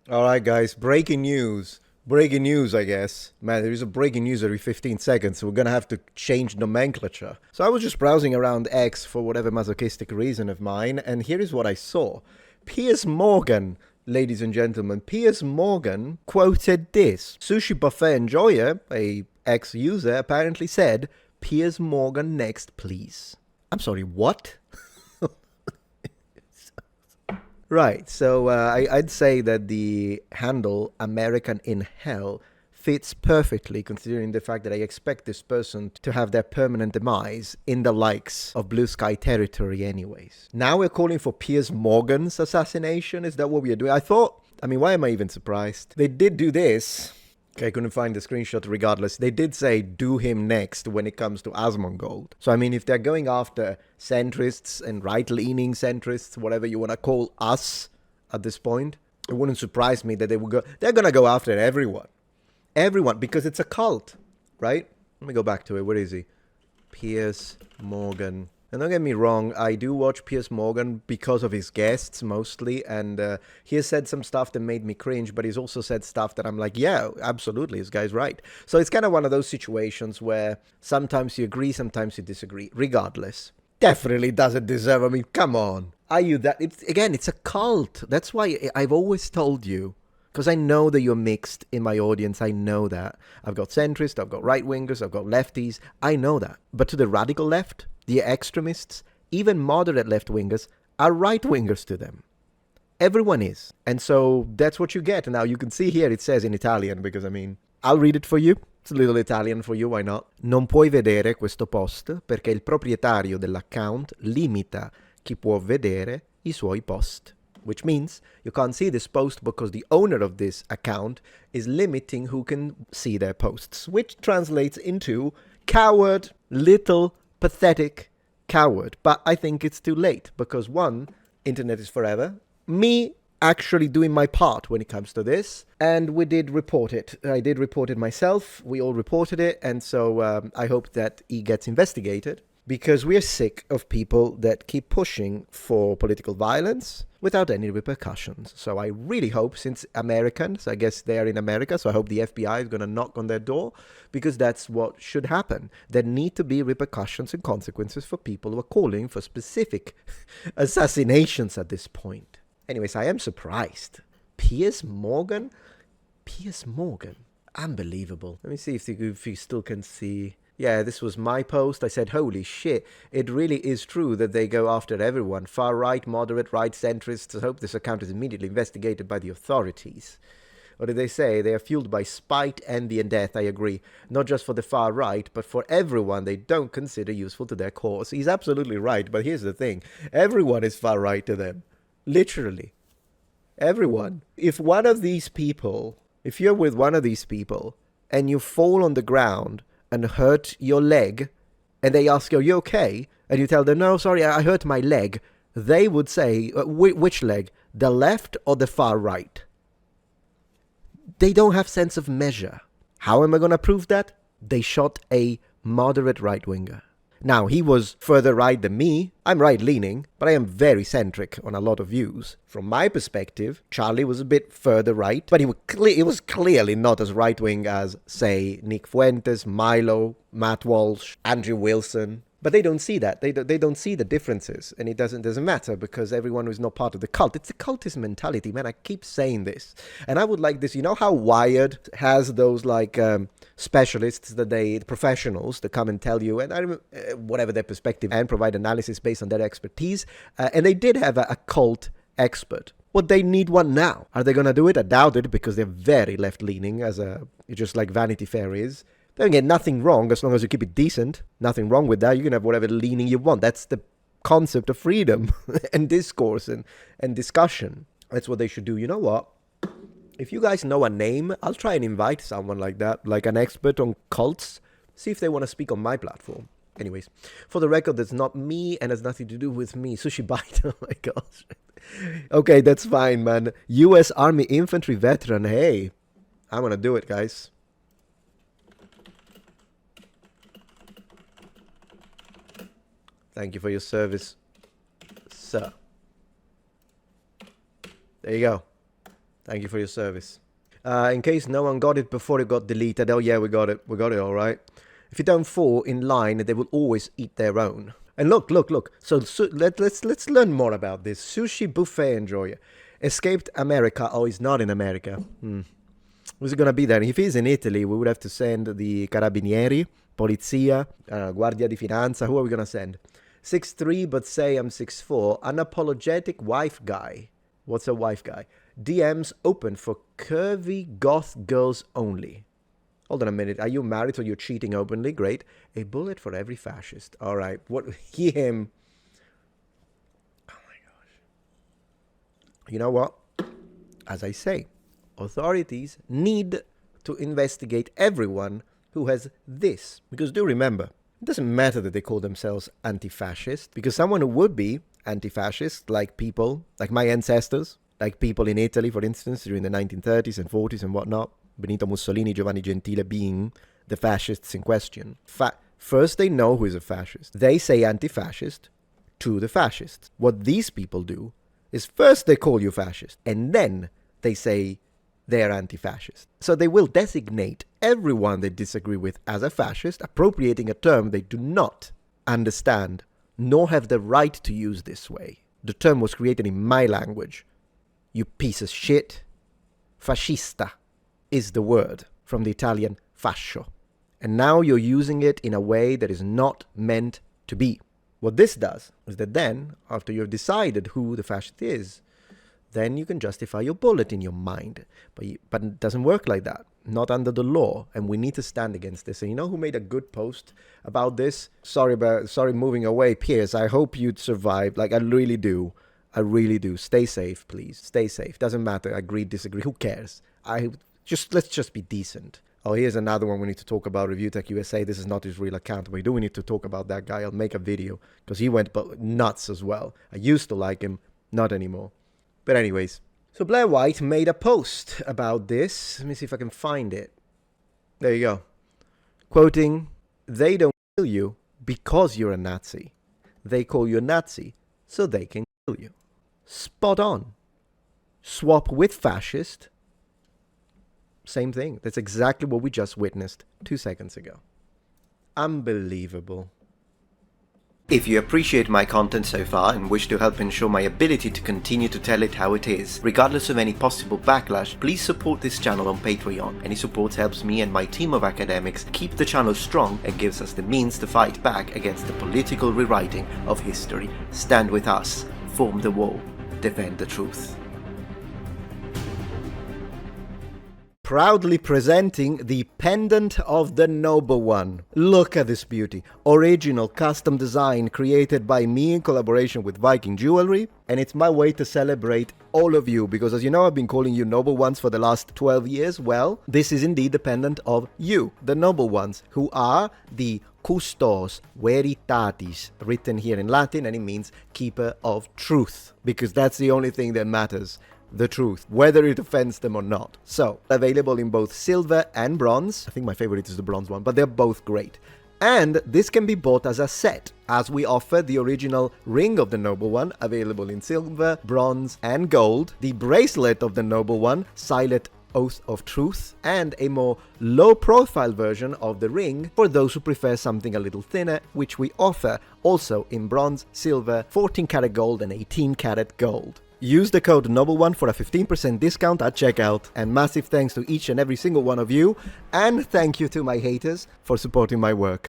All right, guys, breaking news. Breaking news, I guess. Man, there is a breaking news every 15 seconds, so we're gonna have to change nomenclature. So I was just browsing around X for whatever masochistic reason of mine, and here is what I saw. Piers Morgan, ladies and gentlemen, Piers Morgan quoted this. Sushi Buffet Enjoyer, a ex-user, apparently said, Piers Morgan next, please. I'm sorry, what? Right. So I'd say that the handle American in Hell fits perfectly considering the fact that I expect this person to have their permanent demise in the likes of Blue Sky territory anyways. Now we're calling for Piers Morgan's assassination? Is that what we are doing? I mean, why am I even surprised? They did do this. Okay, I couldn't find the screenshot regardless. They did say do him next when it comes to Asmongold. So, I mean, if they're going after centrists and right-leaning centrists, whatever you want to call us at this point, it wouldn't surprise me that they would go. They're going to go after everyone. Everyone, because it's a cult, right? Let me go back to it. Where is he? Piers Morgan. And don't get me wrong, I do watch Piers Morgan because of his guests mostly, and he has said some stuff that made me cringe, but he's also said stuff that I'm like, yeah, absolutely, this guy's right. So it's kind of one of those situations where sometimes you agree, sometimes you disagree. Regardless, definitely doesn't deserve. I mean, come on. Are you that? It's a cult. That's why I've always told you. Because I know that you're mixed in my audience. I know that. I've got centrists, I've got right-wingers, I've got lefties. I know that. But to the radical left, the extremists, even moderate left-wingers are right-wingers to them. Everyone is. And so that's what you get. Now, you can see here it says in Italian, because, I mean, I'll read it for you. It's a little Italian for you, why not? Non puoi vedere questo post perché il proprietario dell'account limita chi può vedere I suoi post. Which means you can't see this post because the owner of this account is limiting who can see their posts, which translates into coward, little, pathetic coward. But I think it's too late because one, internet is forever. Me actually doing my part when it comes to this, and we did report it. I did report it myself. We all reported it, and so I hope that he gets investigated because we're sick of people that keep pushing for political violence without any repercussions. So I really hope, since Americans, I guess they are in America, so I hope the FBI is going to knock on their door, because that's what should happen. There need to be repercussions and consequences for people who are calling for specific assassinations at this point. Anyways, I am surprised. Piers Morgan? Piers Morgan? Unbelievable. Let me see if you still can see. Yeah, this was my post. I said, holy shit, it really is true that they go after everyone. Far right, moderate, right, centrists. I hope this account is immediately investigated by the authorities. What did they say? They are fueled by spite, envy, and death. I agree. Not just for the far right, but for everyone they don't consider useful to their cause. He's absolutely right, but here's the thing. Everyone is far right to them. Literally. Everyone. If you're with one of these people, and you fall on the ground and hurt your leg, and they ask you, are you okay? And you tell them, no, sorry, I hurt my leg. They would say, which leg? The left or the far right? They don't have sense of measure. How am I going to prove that? They shot a moderate right-winger. Now, he was further right than me. I'm right-leaning, but I am very centric on a lot of views. From my perspective, Charlie was a bit further right, but he was clearly not as right-wing as, say, Nick Fuentes, Milo, Matt Walsh, Andrew Wilson. But they don't see that. They don't see the differences. And it doesn't matter because everyone who's not part of the cult, it's a cultist mentality, man. I keep saying this. And I would like this. You know how Wired has those like specialists, professionals that come and tell you, and whatever their perspective, and provide analysis based on their expertise. And they did have a cult expert. Well, they need one now. Are they going to do it? I doubt it because they're very left-leaning, just like Vanity Fair is. Don't get nothing wrong as long as you keep it decent. Nothing wrong with that. You can have whatever leaning you want. That's the concept of freedom and discourse and discussion. That's what they should do. You know what? If you guys know a name, I'll try and invite someone like that, like an expert on cults. See if they want to speak on my platform. Anyways, for the record, that's not me and has nothing to do with me. Sushi Bite. Oh my gosh. Okay, that's fine, man. U.S. Army infantry veteran. Hey, I'm going to do it, guys. Thank you for your service, sir. There you go. Thank you for your service. In case no one got it before it got deleted, oh yeah, we got it all right. If you don't fall in line, they will always eat their own. And look. So let's learn more about this. Sushi buffet enjoyer. Escaped America. Oh, he's not in America. Who's it gonna be there? If he's in Italy, we would have to send the Carabinieri, Polizia, Guardia di Finanza. Who are we gonna send? 6'3", but say I'm 6'4". Unapologetic wife guy. What's a wife guy? DMs open for curvy goth girls only. Hold on a minute. Are you married or you're cheating openly? Great. A bullet for every fascist. All right. What? Him. Oh my gosh. You know what? As I say, authorities need to investigate everyone who has this. Because do remember, it doesn't matter that they call themselves anti-fascist, because someone who would be anti-fascist, like people, like my ancestors, like people in Italy, for instance, during the 1930s and 40s and whatnot, Benito Mussolini, Giovanni Gentile being the fascists in question. First, they know who is a fascist. They say anti-fascist to the fascists. What these people do is first they call you fascist, and then they say they're anti-fascist. So they will designate everyone they disagree with as a fascist, appropriating a term they do not understand, nor have the right to use this way. The term was created in my language. You piece of shit. Fascista is the word from the Italian fascio. And now you're using it in a way that is not meant to be. What this does is that then, after you've decided who the fascist is, then you can justify your bullet in your mind. But it doesn't work like that. Not under the law. And we need to stand against this. And you know who made a good post about this? Sorry moving away, Piers. I hope you'd survive. Like, I really do. Stay safe, please. Stay safe. Doesn't matter. Agree, disagree. Who cares? Let's just be decent. Oh, here's another one we need to talk about. Review Tech USA. This is not his real account. We need to talk about that guy. I'll make a video because he went nuts as well. I used to like him. Not anymore. But anyways. So Blair White made a post about this. Let me see if I can find it. There you go. Quoting, "They don't kill you because you're a Nazi. They call you a Nazi so they can kill you." Spot on. Swap with fascist. Same thing. That's exactly what we just witnessed 2 seconds ago. Unbelievable. If you appreciate my content so far and wish to help ensure my ability to continue to tell it how it is, regardless of any possible backlash, please support this channel on Patreon. Any support helps me and my team of academics keep the channel strong and gives us the means to fight back against the political rewriting of history. Stand with us, form the wall, defend the truth. Proudly presenting the pendant of the noble one. Look at this beauty. Original custom design created by me in collaboration with Viking Jewelry. And it's my way to celebrate all of you, because as you know, I've been calling you noble ones for the last 12 years. Well, this is indeed the pendant of you, the noble ones, who are the custos veritatis, written here in Latin, and it means keeper of truth, because that's the only thing that matters. The truth, whether it offends them or not. So, available in both silver and bronze. I think my favorite is the bronze one, but they're both great. And this can be bought as a set, as we offer the original ring of the noble one, available in silver, bronze, and gold, the bracelet of the noble one, silent oath of truth, and a more low-profile version of the ring for those who prefer something a little thinner, which we offer also in bronze, silver, 14-karat gold, and 18-karat gold. Use the code NOBLE1 for a 15% discount at checkout. And massive thanks to each and every single one of you. And thank you to my haters for supporting my work.